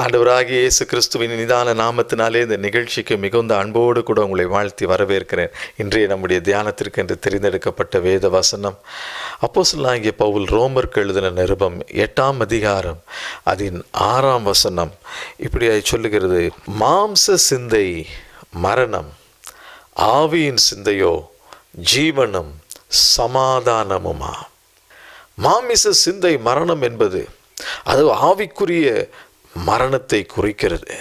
ஆண்டவராகிய இயேசு கிறிஸ்துவின் இனிதான நாமத்தினாலே இந்த நிகழ்ச்சிக்கு மிகுந்த அன்போடு கூட உங்களை வாழ்த்தி வரவேற்கிறேன். இன்றைய நம்முடைய தியானத்திற்கு என்று தெரிந்தெடுக்கப்பட்ட வேத வசனம் அப்போஸ்தலனாகிய பவுல் ரோமருக்கு எழுதின நிருபம் 8ஆம் அதிகாரம் அதன் 6ஆம் வசனம் இப்படியாய் சொல்லுகிறது. மாம்ச சிந்தை மரணம், ஆவியின் சிந்தையோ ஜீவனும் சமாதானமுமா. மாமிச சிந்தை மரணம் என்பது அது ஆவிக்குரிய மரணத்தை குறிக்கிறது.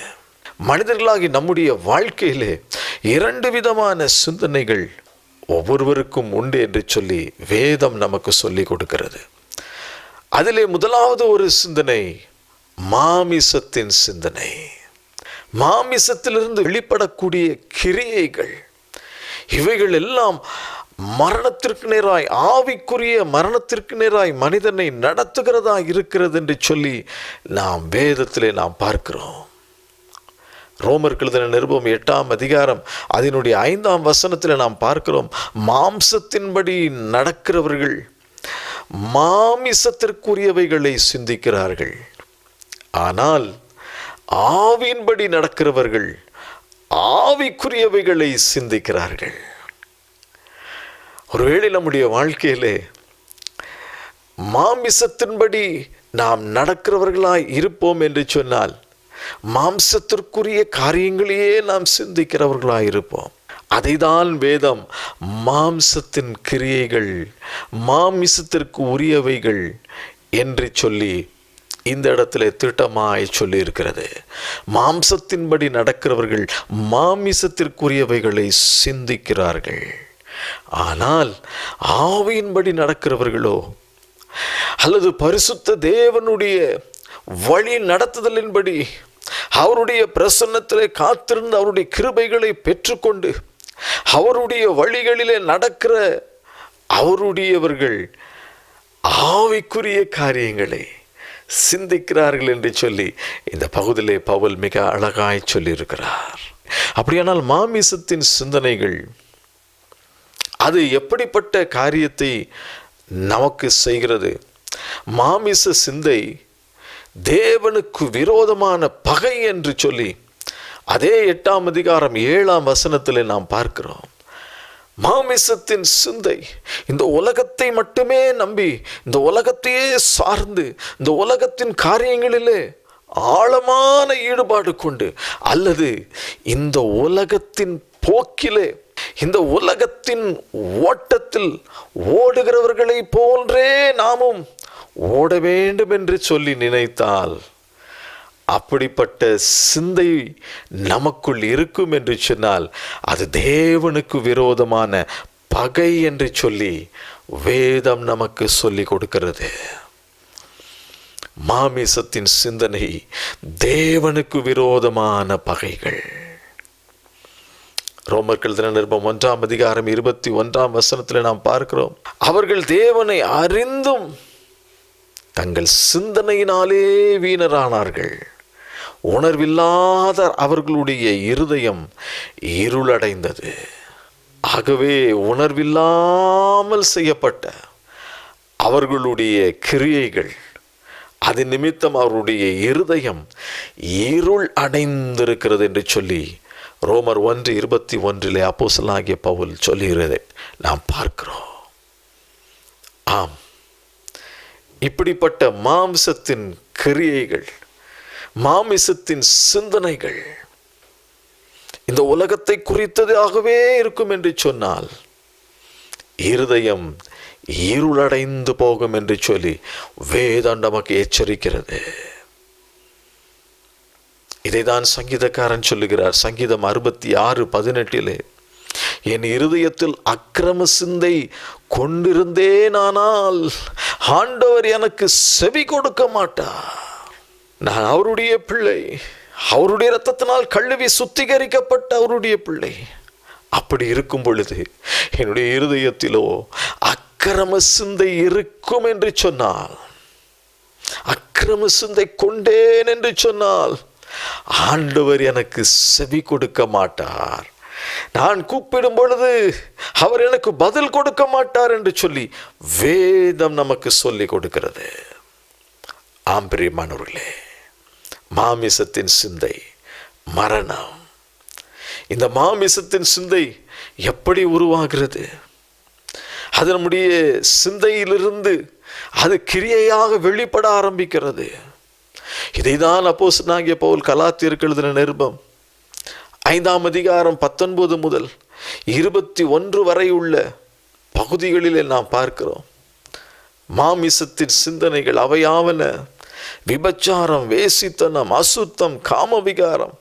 மனிதர்களாகி நம்முடைய வாழ்க்கையிலே 2 விதமான சிந்தனைகள் ஒவ்வொருவருக்கும் உண்டு என்று சொல்லி வேதம் நமக்கு சொல்லி கொடுக்கிறது. அதிலே முதலாவது ஒரு சிந்தனை மாமிசத்தின் சிந்தனை. மாமிசத்திலிருந்து வெளிப்படக்கூடிய கிரியைகள், இவைகள் எல்லாம் மரணத்திற்கு நேராய், ஆவிக்குரிய மரணத்திற்கு நேராய் மனிதனை நடத்துகிறதா இருக்கிறது என்று சொல்லி நாம் வேதத்திலே நாம் பார்க்கிறோம். ரோமருக்கு எழுதின நிருபம் 8ஆம் அதிகாரம் அதனுடைய 5ஆம் வசனத்தில் நாம் பார்க்கிறோம். மாம்சத்தின்படி நடக்கிறவர்கள் மாமிசத்திற்குரியவைகளை சிந்திக்கிறார்கள், ஆனால் ஆவியின்படி நடக்கிறவர்கள் ஆவிக்குரியவைகளை சிந்திக்கிறார்கள். ஒருவேளை நம்முடைய வாழ்க்கையிலே மாமிசத்தின்படி நாம் நடக்கிறவர்களாய் இருப்போம் என்று சொன்னால் மாம்சத்திற்குரிய காரியங்களையே நாம் சிந்திக்கிறவர்களாய் இருப்போம். அதைதான் வேதம் மாம்சத்தின் கிரியைகள், மாமிசத்திற்கு உரியவைகள் என்று சொல்லி இந்த இடத்துல திட்டமாய் சொல்லி இருக்கிறது. மாம்சத்தின்படி நடக்கிறவர்கள் மாமிசத்திற்குரியவைகளை சிந்திக்கிறார்கள், ஆனால் ஆவியின்படி நடக்கிறவர்களோ அல்லது பரிசுத்த தேவனுடைய வழி நடத்துதலின்படி அவருடைய பிரசன்னத்திலே காத்திருந்து அவருடைய கிருபைகளை பெற்றுக்கொண்டு அவருடைய வழிகளிலே நடக்கிற அவருடையவர்கள் ஆவிக்குரிய காரியங்களை சிந்திக்கிறார்கள் என்று சொல்லி இந்த பகுதியிலே பவுல் மிக அழகாய் சொல்லியிருக்கிறார். அப்படியானால் மாமிசத்தின் சிந்தனைகள் அது எப்படிப்பட்ட காரியத்தை நமக்கு செய்கிறது? மாமிச சிந்தை தேவனுக்கு விரோதமான பகை என்று சொல்லி அதே 8ஆம் அதிகாரம் 7ஆம் வசனத்தில் நாம் பார்க்கிறோம். மாமிசத்தின் சிந்தை இந்த உலகத்தை மட்டுமே நம்பி, இந்த உலகத்தையே சார்ந்து, இந்த உலகத்தின் காரியங்களிலே ஆழமான ஈடுபாடு கொண்டு, அல்லது இந்த உலகத்தின் போக்கிலே, இந்த உலகத்தின் ஓட்டத்தில் ஓடுகிறவர்களை போன்றே நாமும் ஓட வேண்டும் என்று சொல்லி நினைத்தால், அப்படிப்பட்ட சிந்தை நமக்குள் இருக்கும் என்று சொன்னால் அது தேவனுக்கு விரோதமான பகை என்று சொல்லி வேதம் நமக்கு சொல்லி கொடுக்கிறது. மாமிசத்தின் சிந்தனை தேவனுக்கு விரோதமான பகைகள். ரோமருக்கு எழுதின நிருபம் 1ஆம் அதிகாரம் 21ஆம் வசனத்தில் நாம் பார்க்கிறோம். அவர்கள் தேவனை அறிந்தும் தங்கள் சிந்தனையினாலே வீணரானார்கள். உணர்வில்லாத அவர்களுடைய இருதயம் இருளடைந்தது. ஆகவே உணர்வில்லாமல் செய்யப்பட்ட அவர்களுடைய கிரியைகள், அது நிமித்தம் அவருடைய இருதயம் இருள் அடைந்திருக்கிறது என்று சொல்லி ரோமர் 1:21 அப்போஸ்தலனாகிய பவுல் சொல்லுகிறதை நாம் பார்க்கிறோம். ஆம், இப்படிப்பட்ட மாம்சத்தின் கிரியைகள், மாமிசத்தின் சிந்தனைகள் இந்த உலகத்தை குறித்ததாகவே இருக்கும் என்று சொன்னால் இருதயம் இருளடைந்து போகும் என்று சொல்லி வேதம் நமக்கு எச்சரிக்கிறது. இதைதான் சங்கீதக்காரன் சொல்லுகிறார். சங்கீதம் 66:18 என் இருதயத்தில் அக்கிரம சிந்தை கொண்டிருந்தேனானால் ஆண்டவர் எனக்கு செவி கொடுக்க மாட்டார். நான் அவருடைய பிள்ளை, அவருடைய இரத்தத்தினால் கழுவி சுத்திகரிக்கப்பட்ட அவருடைய பிள்ளை. அப்படி இருக்கும் பொழுது என்னுடைய இருதயத்திலோ அக்கிரம சிந்தை இருக்கும் என்று சொன்னால், அக்கிரம சிந்தை கொண்டேன் என்று சொன்னால் ஆண்டவர் எனக்கு செவி கொடுக்க மாட்டார். நான் கூப்பிடும் பொழுது அவர் எனக்கு பதில் கொடுக்க மாட்டார் என்று சொல்லி வேதம் நமக்கு சொல்லி கொடுக்கிறது. ஆம் பிரியமானவர்களே, மாமிசத்தின் சிந்தை மரணம். இந்த மாமிசத்தின் சிந்தை எப்படி உருவாகிறது? அது நம்முடைய சிந்தையிலிருந்து அது கிரியையாக வெளிப்பட ஆரம்பிக்கிறது. இதைதான் அப்போஸ்தலனாகிய பவுல் கலாத்தியருக்கு எழுதின நிருபம் 5ஆம் அதிகாரம் 19 முதல் 21 வரை உள்ள பகுதிகளிலே நாம் பார்க்கிறோம். மாமிசத்தின் சிந்தனைகள் அவையாவன: விபச்சாரம், வேசித்தனம், அசுத்தம், காமவிகாரம்,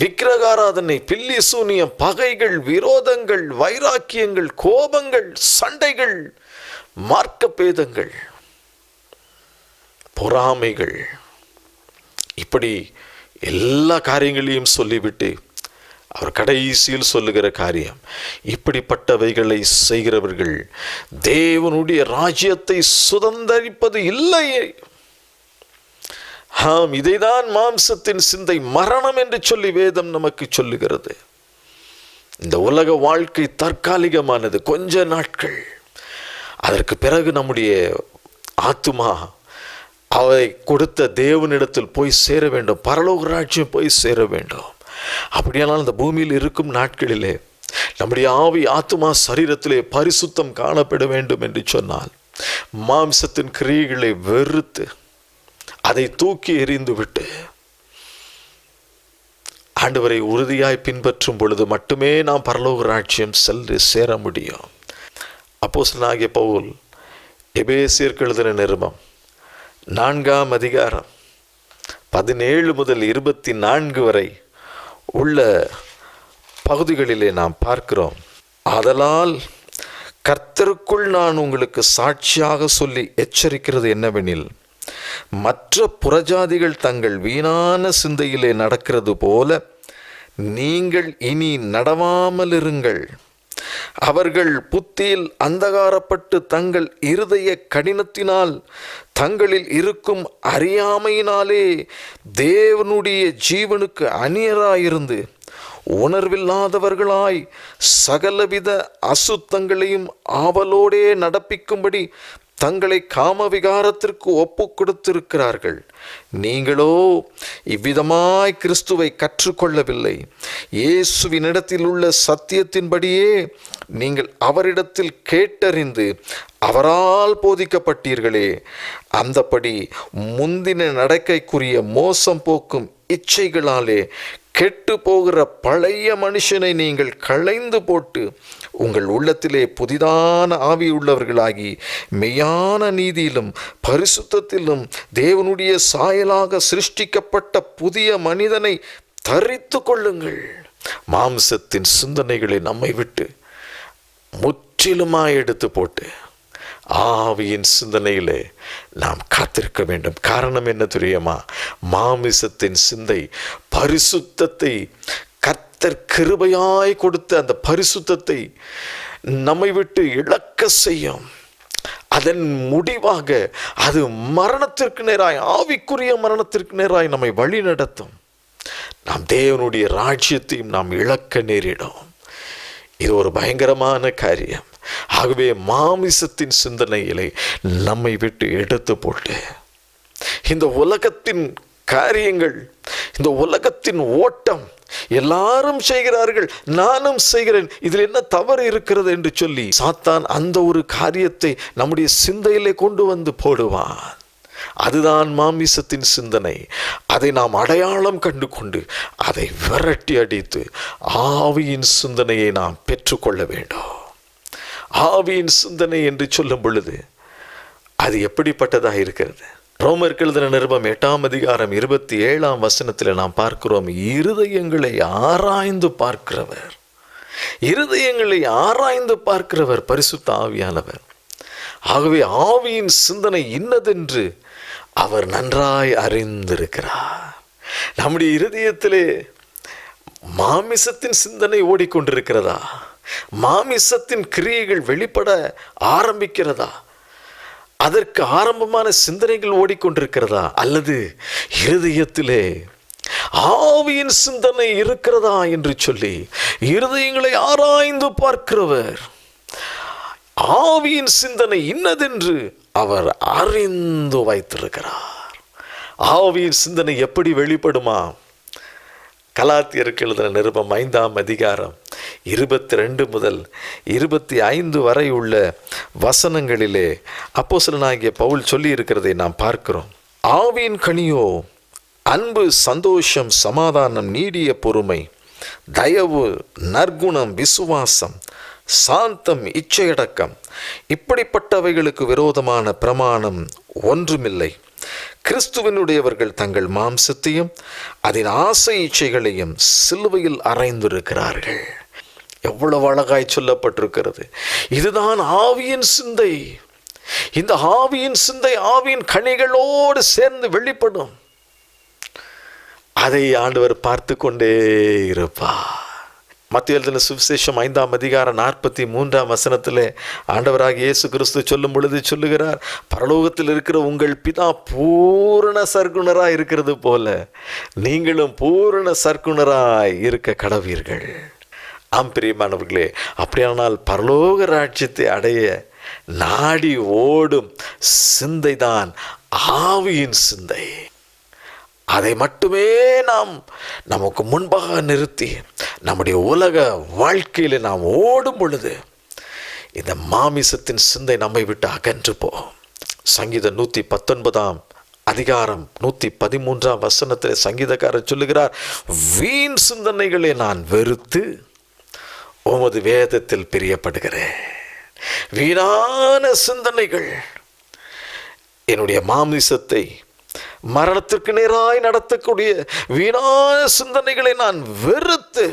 விக்கிரகாராதனை, பில்லி சூனியம், பகைகள், விரோதங்கள், வைராக்கியங்கள், கோபங்கள், சண்டைகள், மார்க்கப்பேதங்கள், பொறாமைகள். இப்படி எல்லா காரியங்களையும் சொல்லிவிட்டு அவர் கடைசியில் சொல்லுகிற காரியம், இப்படிப்பட்டவைகளை செய்கிறவர்கள் தேவனுடைய ராஜ்யத்தை சுதந்தரிப்பது இல்லையே. இதைதான் மாம்சத்தின் சிந்தை மரணம் என்று சொல்லி வேதம் நமக்கு சொல்லுகிறது. இந்த உலக வாழ்க்கை தற்காலிகமானது, கொஞ்ச நாட்கள். அதற்கு பிறகு நம்முடைய ஆத்துமா அவை கொடுத்த தேவனிடத்தில் போய் சேர வேண்டும், பரலோக ராஜ்யம் போய் சேர வேண்டும். அப்படியானால் இந்த பூமியில் இருக்கும் நாட்களிலே நம்முடைய ஆவி, ஆத்துமா, சரீரத்திலே பரிசுத்தம் காணப்பட வேண்டும் என்று சொன்னால் மாம்சத்தின் கிரியைகளை வெறுத்து அதை தூக்கி எறிந்து விட்டு ஆண்டவரை உறுதியாய் பின்பற்றும் பொழுது மட்டுமே நாம் பரலோக ராஜ்யம் சென்று சேர முடியும். அப்போஸ்தலனாகிய பவுல் எபேசியருக்கு எழுதின நிருபம் 4ஆம் அதிகாரம் 17 முதல் 24 வரை உள்ள பகுதிகளிலே நாம் பார்க்கிறோம். ஆதலால் கர்த்தருக்குள் நான் உங்களுக்கு சாட்சியாக சொல்லி எச்சரிக்கிறது என்னவெனில், மற்ற புறஜாதிகள் தங்கள் வீணான சிந்தையிலே நடக்கிறது போல நீங்கள் இனி நடவாமல் இருங்கள். அவர்கள் புத்தியில் அந்தகாரப்பட்டு தங்கள் இருதய கடினத்தினால் தங்களில் இருக்கும் அறியாமையினாலே தேவனுடைய ஜீவனுக்கு அந்நியராயிருந்து உணர்வில்லாதவர்களாய் சகலவித அசுத்தங்களையும் ஆவலோடே நடப்பிக்கும்படி தங்களை காமவிகாரத்திற்கு ஒப்பு கொடுத்திருக்கிறார்கள். நீங்களோ இவ்விதமாய் கிறிஸ்துவை கற்றுக்கொள்ளவில்லை. இயேசுவினிடத்தில் உள்ள சத்தியத்தின்படியே நீங்கள் அவரிடத்தில் கேட்டறிந்து அவரால் போதிக்கப்பட்டீர்களே. அந்தபடி முந்தின நடக்கைக்குரிய மோசம் போக்கும் இச்சைகளாலே கெட்டு போகிற பழைய மனுஷனை நீங்கள் களைந்து போட்டு உங்கள் உள்ளத்திலே புதிதான ஆவியுள்ளவர்களாகி மெய்யான நீதியிலும் பரிசுத்தத்திலும் தேவனுடைய சாயலாக சிருஷ்டிக்கப்பட்ட புதிய மனிதனை தரித்து கொள்ளுங்கள். மாம்சத்தின் சிந்தனைகளை நம்மை விட்டு முற்றிலுமாய் எடுத்து போட்டு ஆவியின் சிந்தனையிலே நாம் காத்திருக்க வேண்டும். காரணம் என்ன தெரியுமா? மாமிசத்தின் சிந்தை பரிசுத்தத்தை, கர்த்தர் கிருபையாய் கொடுத்த அந்த பரிசுத்தத்தை நம்மை விட்டு இழக்க செய்யும். அதன் முடிவாக அது மரணத்திற்கு நேராய், ஆவிக்குரிய மரணத்திற்கு நேராய் நம்மை வழி நடத்தும். நாம் தேவனுடைய ராஜ்யத்தையும் நாம் இழக்க நேரிடும். இது ஒரு பயங்கரமான காரியம். ஆகவே மாமிசத்தின் சிந்தனையிலே நம்மை விட்டு எடுத்து போட்டு இந்த உலகத்தின் காரியங்கள், இந்த உலகத்தின் ஓட்டம், எல்லாரும் செய்கிறார்கள், நானும் செய்கிறேன், இதில் என்ன தவறு இருக்கிறது என்று சொல்லி சாத்தான் அந்த ஒரு காரியத்தை நம்முடைய சிந்தையிலே கொண்டு வந்து போடுவான். அதுதான் மாமிசத்தின் சிந்தனை. அதை நாம் அடையாளம் கண்டு கொண்டு அதை விரட்டி அடித்து ஆவியின் சிந்தனையை நாம் பெற்றுக்கொள்ள வேண்டும். ஆவியின் சிந்தனை என்று சொல்லும் பொழுது அது எப்படிப்பட்டதாக இருக்கிறது? ரோமருக்கு எழுதின நிருபம் 8ஆம் அதிகாரம் 27ஆம் வசனத்தில் நாம் பார்க்கிறோம், இருதயங்களை ஆராய்ந்து பார்க்கிறவர், இருதயங்களை ஆராய்ந்து பார்க்கிறவர் பரிசுத்த ஆவியானவர். ஆகவே ஆவியின் சிந்தனை இன்னதென்று அவர் நன்றாய் அறிந்திருக்கிறார். நம்முடைய இருதயத்திலே மாமிசத்தின் சிந்தனை ஓடிக்கொண்டிருக்கிறதா? மாமிசத்தின் கிரியைகள் வெளிப்பட ஆரம்பிக்கிறதா? அதற்கு ஆரம்பமான சிந்தனைகள் ஓடிக்கொண்டிருக்கிறதா? அல்லது இருதயத்திலே ஆவியின் சிந்தனை இருக்கிறதா என்று சொல்லி இருதயங்களை ஆராய்ந்து பார்க்கிறவர், ஆவியின் சிந்தனை இன்னதென்று அவர் அறிந்து வைத்திருக்கிறார். ஆவியின் சிந்தனை எப்படி வெளிப்படுமா? கலாத்தியருக்கு எழுதின நிருபம் 5ஆம் அதிகாரம் 22 முதல் 25 வரை உள்ள வசனங்களிலே அப்போஸ்தலனாகிய பவுல் சொல்லி இருக்கிறதை நாம் பார்க்கிறோம். ஆவியின் கனியோ அன்பு, சந்தோஷம், சமாதானம், நீடிய பொறுமை, தயவு, நற்குணம், விசுவாசம், சாந்தம், இச்சையடக்கம். இப்படிப்பட்டவைகளுக்கு விரோதமான பிரமாணம் ஒன்றுமில்லை. கிறிஸ்துவனுடையவர்கள் தங்கள் மாம்சத்தையும் அதன் ஆசை இச்சைகளையும் சிலுவையில் அறைந்திருக்கிறார்கள். எவ்வளவு அழகாய் சொல்லப்பட்டிருக்கிறது. இதுதான் ஆவியின் சிந்தை. இந்த ஆவியின் சிந்தை ஆவியின் கனிகளோடு சேர்ந்து வெளிப்படும். அதை ஆண்டவர் பார்த்து கொண்டே இருப்பார். மத்தேயு எழுதின சுவிசேஷம் 5ஆம் அதிகாரம் 43ஆம் வசனத்திலே ஆண்டவராகிய இயேசு கிறிஸ்து சொல்லும் பொழுது சொல்லுகிறார், பரலோகத்தில் இருக்கிற உங்கள் பிதா பூரண சற்குணராய் இருக்கிறது போல நீங்களும் பூரண சற்குணராய் இருக்க கடவீர்கள். ஆம் பிரியமானவர்களே, அப்படியானால் பரலோக ராஜ்யத்தை அடைய நாடி ஓடும் சிந்தைதான் ஆவியின் சிந்தை. அதை மட்டுமே நாம் நமக்கு முன்பாக நிறுத்தி நம்முடைய உலக வாழ்க்கையில் நாம் ஓடும் பொழுது இந்த மாமிசத்தின் சிந்தை நம்மை விட்டு அகன்று போகும். சங்கீதம் 119ஆம் அதிகாரம் 113ஆம் வசனத்தில் சங்கீதக்காரர் சொல்லுகிறார், வீண் சிந்தனைகளை நான் வெறுத்து உமது வேதத்தில் பிரியப்படுகிறேன். வீணான சிந்தனைகள் என்னுடைய மாமிசத்தை மரணத்திற்கு நேராய் நடத்தக்கூடிய வீணான சிந்தனைகளை நான் வெறுத்து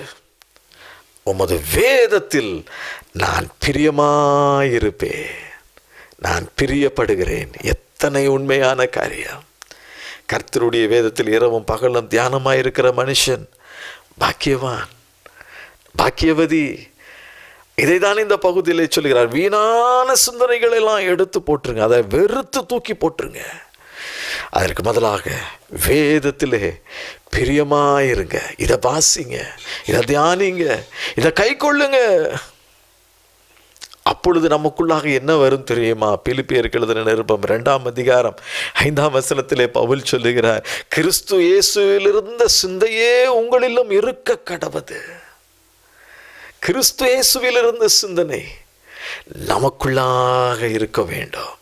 உமது வேதத்தில் நான் பிரியமாயிருப்பேன். நான் பிரியப்படுகிறேன். எத்தனை உண்மையான காரியம்! கர்த்தருடைய வேதத்தில் இரவும் பகலும் தியானமாயிருக்கிற மனுஷன் பாக்கியவான், பாக்கியவதி. இதைதான் இந்த பகுதியிலே சொல்கிறார். வீணான சிந்தனைகள் எல்லாம் எடுத்து போட்டுருங்க, அதை வெறுத்து தூக்கி போட்டுருங்க. அதற்கு பதிலாக வேதத்திலே பிரியமாயிருங்க. இதை வாசிங்க, இதை தியானிங்க, இதை கை கொள்ளுங்க. அப்பொழுது நமக்குள்ளாக என்ன வரும் தெரியுமா? பிலிப்பியருக்கு எழுதின நிருபம் 2ஆம் அதிகாரம் 5ஆம் வசனத்திலே பவுல் சொல்லுகிறார், கிறிஸ்து இயேசுவில் இருந்த சிந்தையே உங்களிலும் இருக்க கடவது. கிறிஸ்து இயேசுவில் இருந்த சிந்தனை நமக்குள்ளாக இருக்க வேண்டும்.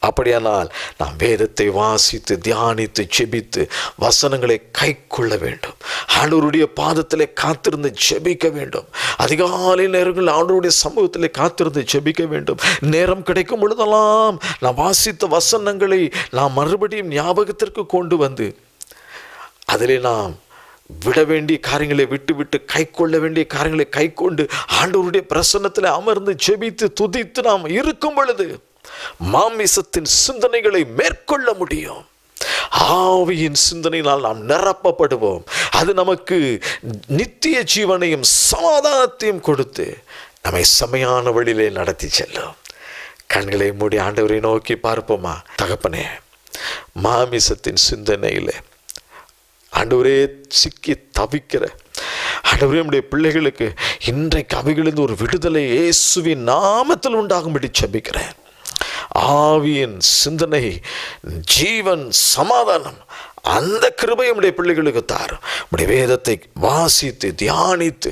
அப்படியானால் நாம் வேதத்தை வாசித்து தியானித்து செபித்து வசனங்களை கை கொள்ள வேண்டும். ஆண்டவருடைய பாதத்திலே காத்திருந்து செபிக்க வேண்டும். அதிகாலை நேரங்களில் ஆண்டவருடைய சமூகத்திலே காத்திருந்து செபிக்க வேண்டும். நேரம் கிடைக்கும் பொழுதெல்லாம் நாம் வாசித்த வசனங்களை நாம் மறுபடியும் ஞாபகத்திற்கு கொண்டு வந்து அதிலே நாம் விட வேண்டிய காரியங்களை விட்டு கை கொள்ள வேண்டிய காரியங்களை கை கொண்டு ஆண்டவருடைய பிரசன்னத்தில் அமர்ந்து செபித்து துதித்து நாம் இருக்கும் பொழுது மாமிசத்தின் சிந்தனைகளை மேற்கொள்ள முடியும். ஆவியின் சிந்தனையினால் நாம் நிரப்பப்படுவோம். அது நமக்கு நித்திய ஜீவனையும் சமாதானத்தையும் கொடுத்து நம்மை செம்மையான வழியிலே நடத்தி செல்லும். கண்களை மூடி ஆண்டவரை நோக்கி பார்ப்போமா? தகப்பனே, மாமிசத்தின் சிந்தனையில் ஆண்டவரே சிக்கி தவிக்கிற ஆண்டவரே, நம்முடைய பிள்ளைகளுக்கு இன்றைக்கு அவைகளிலிருந்து ஒரு விடுதலை இயேசுவின் நாமத்தில் உண்டாகும்படி ஜெபிக்கிறேன். ஆவியின் சிந்தனை, ஜீவன், சமாதானம், அந்த கிருபையை நம்முடைய பிள்ளைகளுக்கு தாரும். நம்முடைய வேதத்தை வாசித்து தியானித்து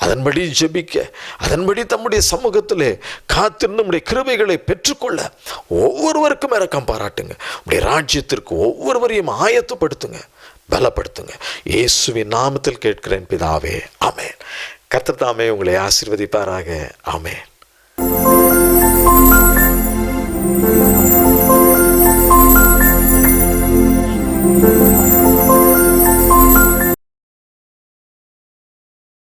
அதன்படி ஜெபிக்க, அதன்படி தம்முடைய சமூகத்திலே காத்திருந்து நம்முடைய கிருபைகளை பெற்றுக்கொள்ள ஒவ்வொருவருக்கும் இரக்கம் பாராட்டுங்க. நம்முடைய ராஜ்யத்திற்கு ஒவ்வொருவரையும் ஆயத்தப்படுத்துங்க, பலப்படுத்துங்க. இயேசுவின் நாமத்தில் கேட்கிறேன் பிதாவே, ஆமென். கர்த்தர் தாமே உங்களை ஆசீர்வதிப்பாராக. ஆமென்.